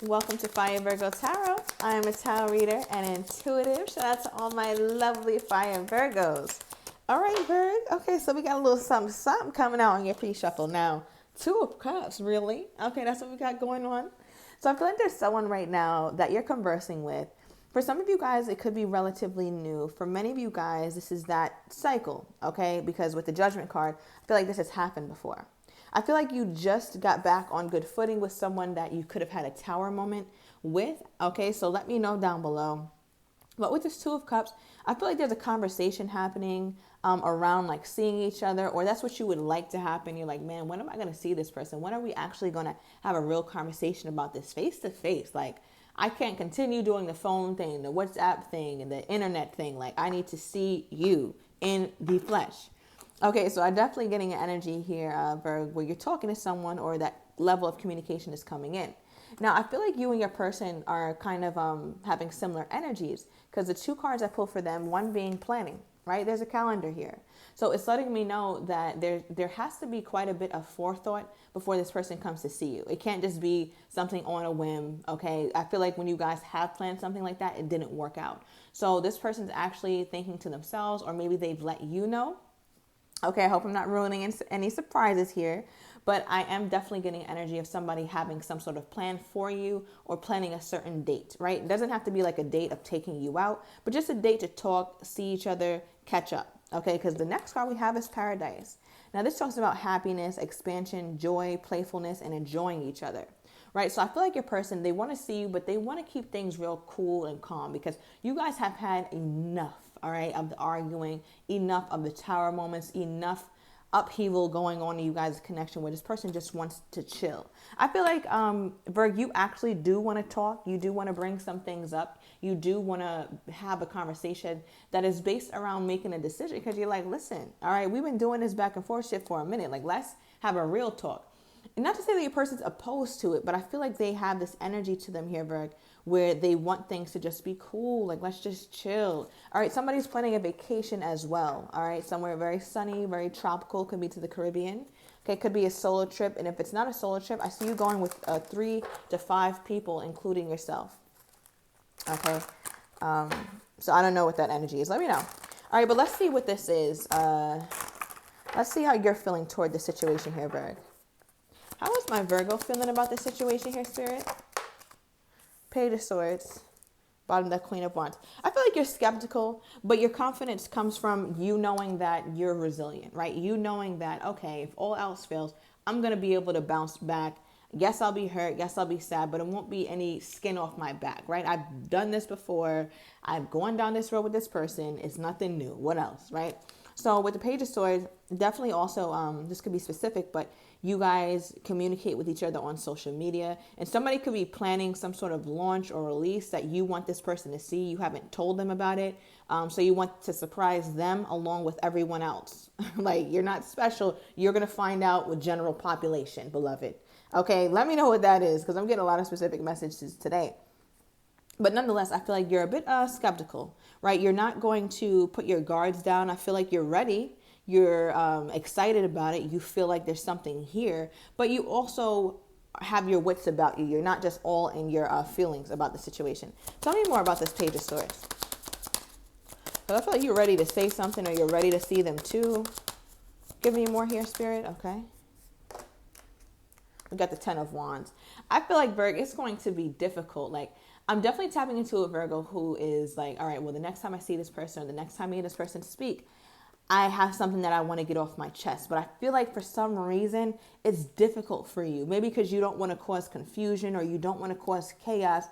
Welcome to Fire Virgo Tarot. I am a tarot reader and intuitive. Shout out to all my lovely Fire Virgos. All right, Virg. Okay, so we got a little something coming out on your pre-shuffle now. Two of Cups, really? Okay, that's what we got going on. So I feel like there's someone right now that you're conversing with. For some of you guys, it could be relatively new. For many of you guys, this is that cycle, okay? Because with the Judgment card, I feel like this has happened before. I feel like you just got back on good footing with someone that you could have had a tower moment with. Okay, so let me know down below. But with this Two of Cups, I feel like there's a conversation happening around like seeing each other, or that's what you would like to happen. You're like, man, when am I going to see this person? When are we actually going to have a real conversation about this face to face? Like, I can't continue doing the phone thing, the WhatsApp thing, and the internet thing. Like, I need to see you in the flesh. Okay, so I'm definitely getting an energy here, Virg, where you're talking to someone or that level of communication is coming in. Now, I feel like you and your person are kind of having similar energies because the two cards I pull for them, one being planning, right? There's a calendar here. So it's letting me know that there has to be quite a bit of forethought before this person comes to see you. It can't just be something on a whim, okay? I feel like when you guys have planned something like that, it didn't work out. So this person's actually thinking to themselves, or maybe they've let you know. Okay, I hope I'm not ruining any surprises here, but I am definitely getting energy of somebody having some sort of plan for you or planning a certain date, right? It doesn't have to be like a date of taking you out, but just a date to talk, see each other, catch up, okay? Because the next card we have is Paradise. Now, this talks about happiness, expansion, joy, playfulness, and enjoying each other, right? So I feel like your person, they want to see you, but they want to keep things real cool and calm because you guys have had enough, all right, of the arguing, enough of the tower moments, enough upheaval going on in you guys' connection where this person just wants to chill. I feel like, Virg, you actually do want to talk. You do want to bring some things up. You do want to have a conversation that is based around making a decision because you're like, listen, all right, we've been doing this back and forth shit for a minute. Like, let's have a real talk. And not to say that your person's opposed to it, but I feel like they have this energy to them here, Virg, where they want things to just be cool. Like, let's just chill. All right, somebody's planning a vacation as well. All right, somewhere very sunny, very tropical. Could be to the Caribbean. Okay, could be a solo trip. And if it's not a solo trip, I see you going with 3 to 5 people, including yourself. Okay, so I don't know what that energy is. Let me know. All right, but let's see what this is. Let's see how you're feeling toward the situation here, Virg. How is my Virgo feeling about the situation here, Spirit? Page of Swords. Bottom of the Queen of Wands. I feel like you're skeptical, but your confidence comes from you knowing that you're resilient, right? You knowing that, okay, if all else fails, I'm going to be able to bounce back. Yes, I'll be hurt. Yes, I'll be sad, but it won't be any skin off my back, right? I've done this before. I've gone down this road with this person. It's nothing new. What else, right? So with the Page of Swords, definitely also, this could be specific, but you guys communicate with each other on social media, and somebody could be planning some sort of launch or release that you want this person to see. You haven't told them about it. So you want to surprise them along with everyone else. Like, you're not special. You're going to find out with general population, beloved. Okay, let me know what that is because I'm getting a lot of specific messages today. But nonetheless, I feel like you're a bit skeptical, right? You're not going to put your guards down. I feel like you're ready. You're excited about it. You feel like there's something here, but you also have your wits about you. You're not just all in your feelings about the situation. Tell me more about this Page of Swords. But I feel like you're ready to say something or you're ready to see them too. Give me more here, Spirit. Okay. We got the 10 of Wands. I feel like, Virgo, it's going to be difficult. Like, I'm definitely tapping into a Virgo who is like, all right, well, the next time I see this person or the next time I hear this person speak, I have something that I want to get off my chest. But I feel like for some reason, it's difficult for you. Maybe because you don't want to cause confusion or you don't want to cause chaos.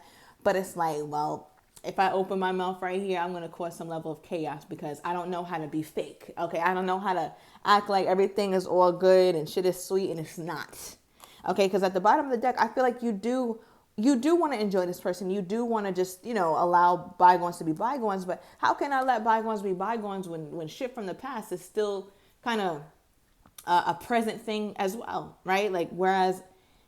But it's like, well, if I open my mouth right here, I'm going to cause some level of chaos because I don't know how to be fake. Okay, I don't know how to act like everything is all good and shit is sweet and it's not. Okay, because at the bottom of the deck, I feel like you do want to enjoy this person. You do want to just, allow bygones to be bygones. But how can I let bygones be bygones when shit from the past is still kind of a present thing as well, right? Like, whereas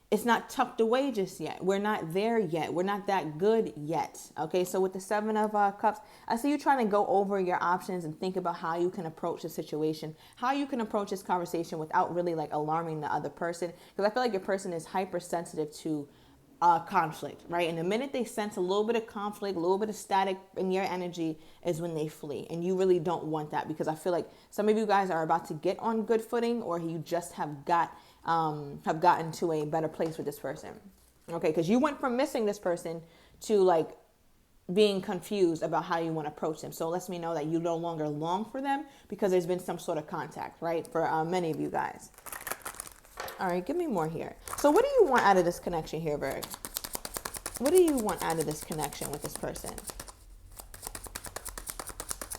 it's not tucked away just yet. We're not there yet. We're not that good yet. Okay, so with the 7 of Cups, I see you trying to go over your options and think about how you can approach the situation, how you can approach this conversation without really like alarming the other person. Because I feel like your person is hypersensitive to conflict, right? And the minute they sense a little bit of conflict, a little bit of static in your energy is when they flee. And you really don't want that, because I feel like some of you guys are about to get on good footing, or you just have gotten to a better place with this person. Okay, because you went from missing this person to like being confused about how you want to approach them. So it lets me know that you no longer long for them because there's been some sort of contact, right? For many of you guys. All right, give me more here. So what do you want out of this connection here, Virg? What do you want out of this connection with this person?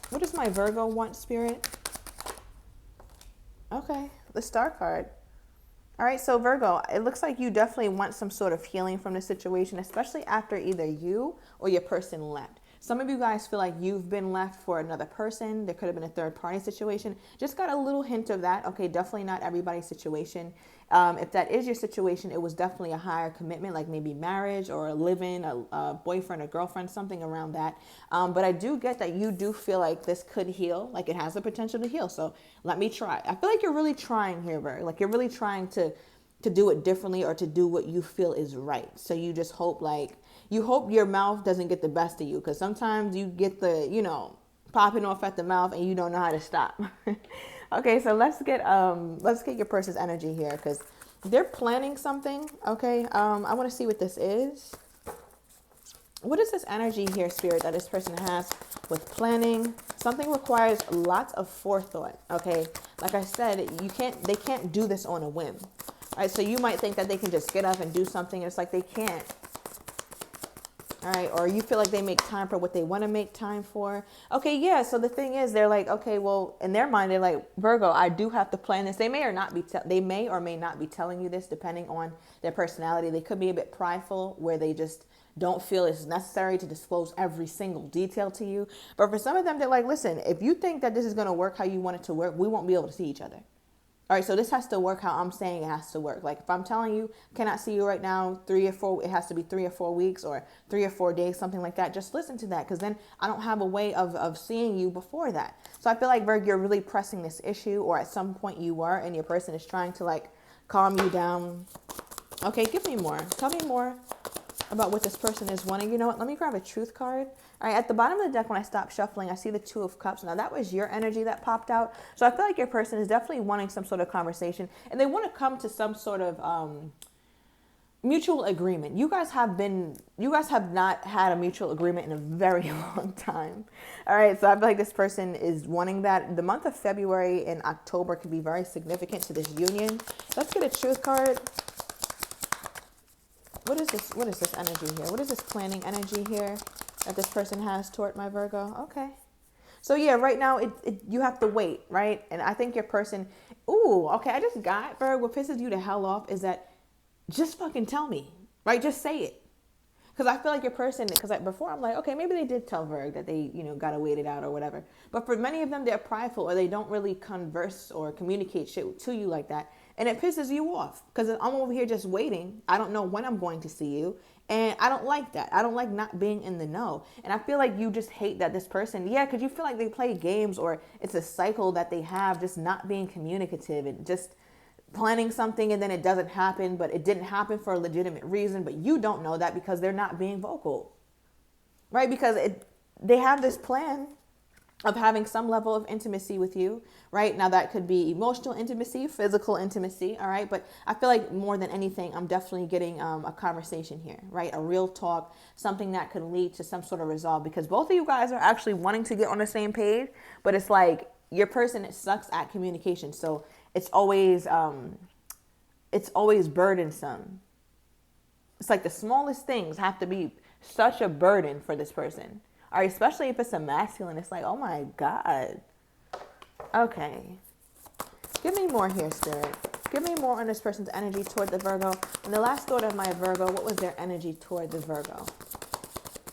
What does my Virgo want, Spirit? Okay, the Star card. All right, so Virgo, it looks like you definitely want some sort of healing from the situation, especially after either you or your person left. Some of you guys feel like you've been left for another person. There could have been a third party situation. Just got a little hint of that. Okay, definitely not everybody's situation. If that is your situation, it was definitely a higher commitment, like maybe marriage or a live-in, a boyfriend or girlfriend, something around that. But I do get that you do feel like this could heal, like it has the potential to heal. So let me try. I feel like you're really trying here, Virgo. Like you're really trying to do it differently, or to do what you feel is right. So you just hope, like, you hope your mouth doesn't get the best of you, because sometimes you get the, popping off at the mouth and you don't know how to stop. Okay, so let's get your person's energy here, because they're planning something. Okay, I want to see what this is. What is this energy here, Spirit, that this person has with planning? Something requires lots of forethought. Okay, like I said, they can't do this on a whim. All right, so you might think that they can just get up and do something. And it's like they can't. All right, or you feel like they make time for what they want to make time for. Okay, yeah, so the thing is, they're like, okay, well, in their mind, they're like, Virgo, I do have to plan this. They may or may not be telling you this, depending on their personality. They could be a bit prideful, where they just don't feel it's necessary to disclose every single detail to you. But for some of them, they're like, listen, if you think that this is going to work how you want it to work, we won't be able to see each other. All right, so this has to work how I'm saying it has to work. Like if I'm telling you, cannot see you right now, it has to be 3 or 4 weeks or 3 or 4 days, something like that. Just listen to that, because then I don't have a way of seeing you before that. So I feel like, Virg, you're really pressing this issue, or at some point you were, and your person is trying to like calm you down. Okay, give me more. Tell me more about what this person is wanting. You know what? Let me grab a truth card. All right, at the bottom of the deck, when I stop shuffling, I see the 2 of Cups. Now, that was your energy that popped out. So I feel like your person is definitely wanting some sort of conversation, and they want to come to some sort of mutual agreement. You guys have not had a mutual agreement in a very long time. All right, so I feel like this person is wanting that. The month of February and October could be very significant to this union. Let's get a truth card. What is this? What is this energy here? What is this planning energy here that this person has toward my Virgo? Okay. So yeah, right now you have to wait, right? And I think your person, okay, I just got, Virgo, what pisses you the hell off is that just fucking tell me, right? Just say it. Because I feel like your person, because before I'm like, okay, maybe they did tell Virg that they, got to wait it out or whatever. But for many of them, they're prideful, or they don't really converse or communicate shit to you like that. And it pisses you off, because I'm over here just waiting. I don't know when I'm going to see you. And I don't like that. I don't like not being in the know. And I feel like you just hate that this person, because you feel like they play games, or it's a cycle that they have, just not being communicative and just planning something, and then it doesn't happen, but it didn't happen for a legitimate reason. But you don't know that because they're not being vocal, right? Because they have this plan of having some level of intimacy with you, right? Now that could be emotional intimacy, physical intimacy, all right? But I feel like more than anything, I'm definitely getting a conversation here, right? A real talk, something that could lead to some sort of resolve, because both of you guys are actually wanting to get on the same page, but it's like your person sucks at communication. So it's always burdensome. It's like the smallest things have to be such a burden for this person. All right, especially if it's a masculine, it's like, oh my God. Okay. Give me more here, Spirit. Give me more on this person's energy toward the Virgo. When they last thought of my Virgo, what was their energy toward the Virgo?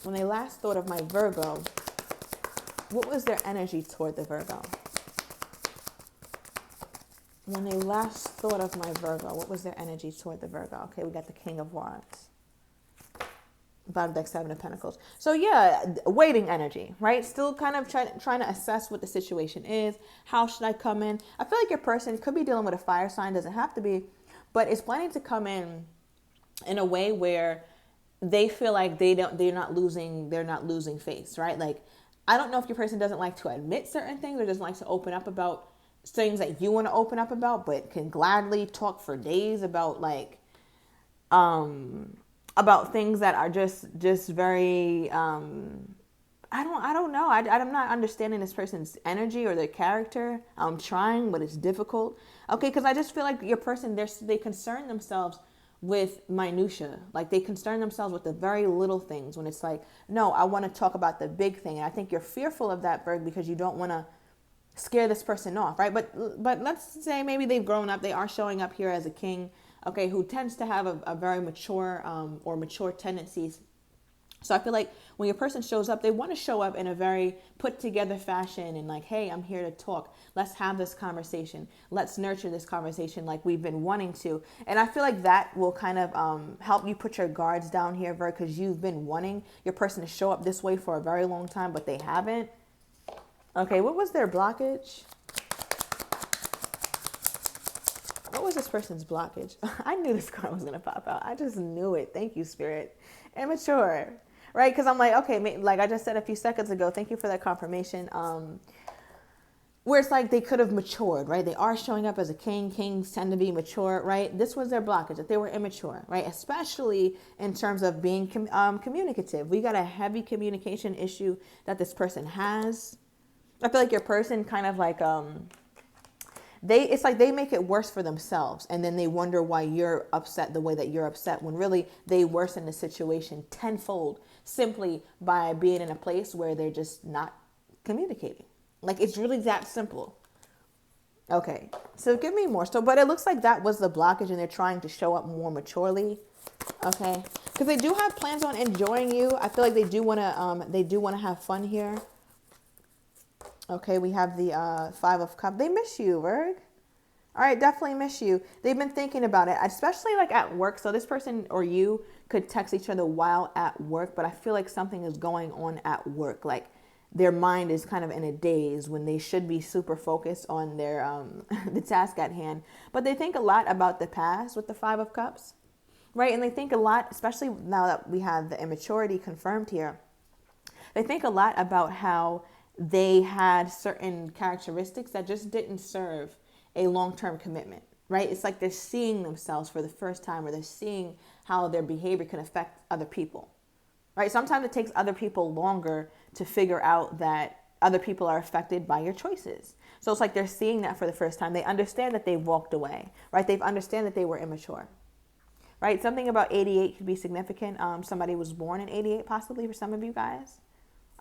When they last thought of my Virgo, what was their energy toward the Virgo? When they last thought of my Virgo, what was their energy toward the Virgo? Okay, we got the King of Wands. Bottom deck, 7 of Pentacles. So yeah, waiting energy, right? Still kind of trying to assess what the situation is. How should I come in? I feel like your person could be dealing with a fire sign, doesn't have to be, but it's planning to come in a way where they feel like they're not losing face, right? Like, I don't know if your person doesn't like to admit certain things or doesn't like to open up about things that you want to open up about, but can gladly talk for days about like about things that are just very I don't know. I'm not understanding this person's energy or their character. I'm trying, but it's difficult. Okay, because I just feel like your person, they concern themselves with minutia. Like, they concern themselves with the very little things when it's like, no, I want to talk about the big thing. And I think you're fearful of that, Virg, because you don't want to scare this person off, right? But let's say maybe they've grown up. They are showing up here as a king, okay, who tends to have a very mature or mature tendencies. So I feel like when your person shows up, they want to show up in a very put together fashion and like, hey, I'm here to talk. Let's have this conversation. Let's nurture this conversation like we've been wanting to. And I feel like that will kind of help you put your guards down here, Vir, because you've been wanting your person to show up this way for a very long time, but they haven't. Okay, what was their blockage? What was this person's blockage? I knew this card was going to pop out. I just knew it. Thank you, Spirit. Immature. Right? Because I'm like, okay, like I just said a few seconds ago, thank you for that confirmation. Where it's like they could have matured, right? They are showing up as a king. Kings tend to be mature, right? This was their blockage, that they were immature, right? Especially in terms of being communicative. We got a heavy communication issue that this person has. I feel like your person kind of like, it's like they make it worse for themselves, and then they wonder why you're upset the way that you're upset, when really they worsen the situation tenfold simply by being in a place where they're just not communicating. Like, it's really that simple. Okay, so give me more. So, but it looks like that was the blockage, and they're trying to show up more maturely. Okay, because they do have plans on enjoying you. I feel like they do want to have fun here. Okay, we have the 5 of Cups. They miss you, Virg. All right, definitely miss you. They've been thinking about it, especially like at work. So this person or you could text each other while at work, but I feel like something is going on at work. Like, their mind is kind of in a daze when they should be super focused on their the task at hand. But they think a lot about the past with the 5 of Cups, right? And they think a lot, especially now that we have the immaturity confirmed here. They think a lot about how they had certain characteristics that just didn't serve a long-term commitment, right? It's like they're seeing themselves for the first time, or they're seeing how their behavior can affect other people, right? Sometimes it takes other people longer to figure out that other people are affected by your choices. So it's like they're seeing that for the first time. They understand that they've walked away, right? They understand that they were immature, right? Something about 88 could be significant. Somebody was born in 88, possibly, for some of you guys.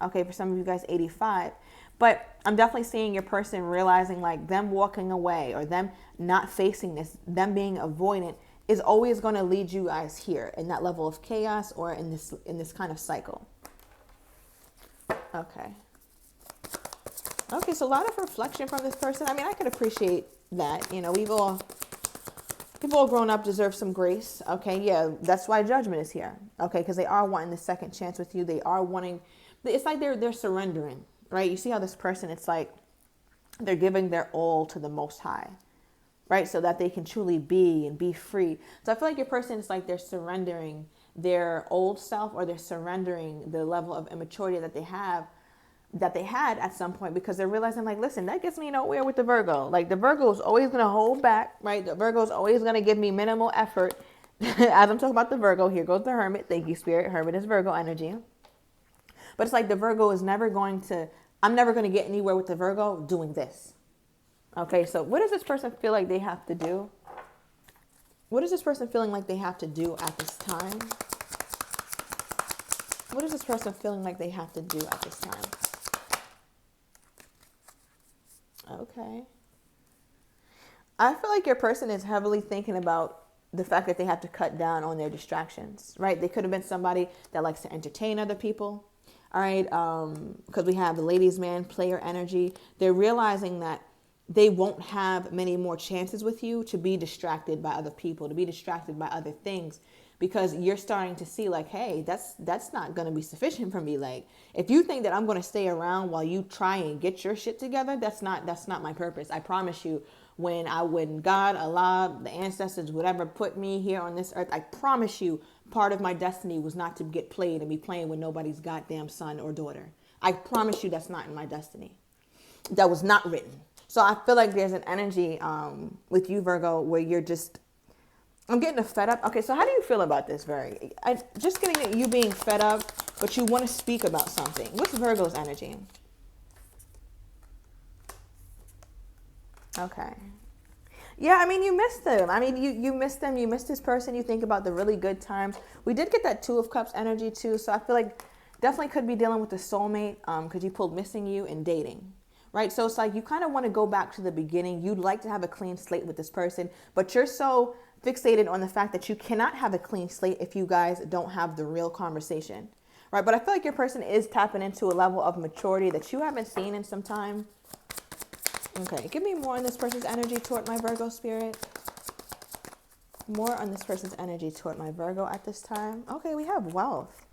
Okay, for some of you guys, 85. But I'm definitely seeing your person realizing, like, them walking away or them not facing this, them being avoidant, is always going to lead you guys here in that level of chaos or in this kind of cycle. Okay. Okay, so a lot of reflection from this person. I mean, I could appreciate that. You know, we've all grown up, deserve some grace. Okay, yeah, that's why judgment is here. Okay, because they are wanting the second chance with you. They are wanting, it's like they're surrendering, right? You see how this person, it's like they're giving their all to the Most High, right? So that they can truly be and be free. So I feel like your person is like they're surrendering their old self, or they're surrendering the level of immaturity that they had at some point, because they're realizing, like, listen, that gets me nowhere with the Virgo. Like, the Virgo is always going to hold back, right? The Virgo is always going to give me minimal effort. As I'm talking about the Virgo, here goes the Hermit. Thank you, Spirit. Hermit is Virgo energy. But it's like the Virgo is never going to, I'm never going to get anywhere with the Virgo doing this. Okay, so what does this person feel like they have to do? What is this person feeling like they have to do at this time? What is this person feeling like they have to do at this time? Okay. I feel like your person is heavily thinking about the fact that they have to cut down on their distractions, right? They could have been somebody that likes to entertain other people, all right? Because we have the ladies' man, player energy. They're realizing that they won't have many more chances with you to be distracted by other people, to be distracted by other things, because you're starting to see, like, hey, that's not going to be sufficient for me. Like, if you think that I'm going to stay around while you try and get your shit together, that's not my purpose. I promise you, when God, Allah, the ancestors, whatever put me here on this earth, I promise you, part of my destiny was not to get played and be playing with nobody's goddamn son or daughter. I promise you that's not in my destiny. That was not written. So I feel like there's an energy with you, Virgo, where you're just, I'm getting a fed up. Okay, so how do you feel about this, Virgo? Just getting you being fed up, but you want to speak about something. What's Virgo's energy? Okay. Yeah, I mean, you missed them. I mean, you missed them. You missed this person. You think about the really good times. We did get that Two of Cups energy too. So I feel like definitely could be dealing with the soulmate because you pulled missing you and dating. Right? So it's like you kind of want to go back to the beginning. You'd like to have a clean slate with this person, but you're so fixated on the fact that you cannot have a clean slate if you guys don't have the real conversation. Right? But I feel like your person is tapping into a level of maturity that you haven't seen in some time. Okay, give me more on this person's energy toward my Virgo spirit. More on this person's energy toward my Virgo at this time. Okay, we have wealth.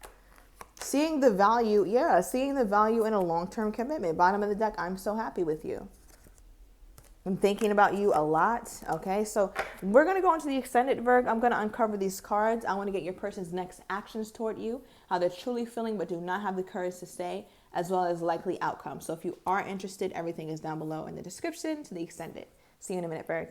Seeing the value, yeah, seeing the value in a long-term commitment. Bottom of the deck, I'm so happy with you. I'm thinking about you a lot. Okay, so we're going to go into the extended Virgo. I'm going to uncover these cards. I want to get your person's next actions toward you, how they're truly feeling but do not have the courage to say, as well as likely outcomes. So if you are interested, everything is down below in the description to the extended. See you in a minute, Virgo.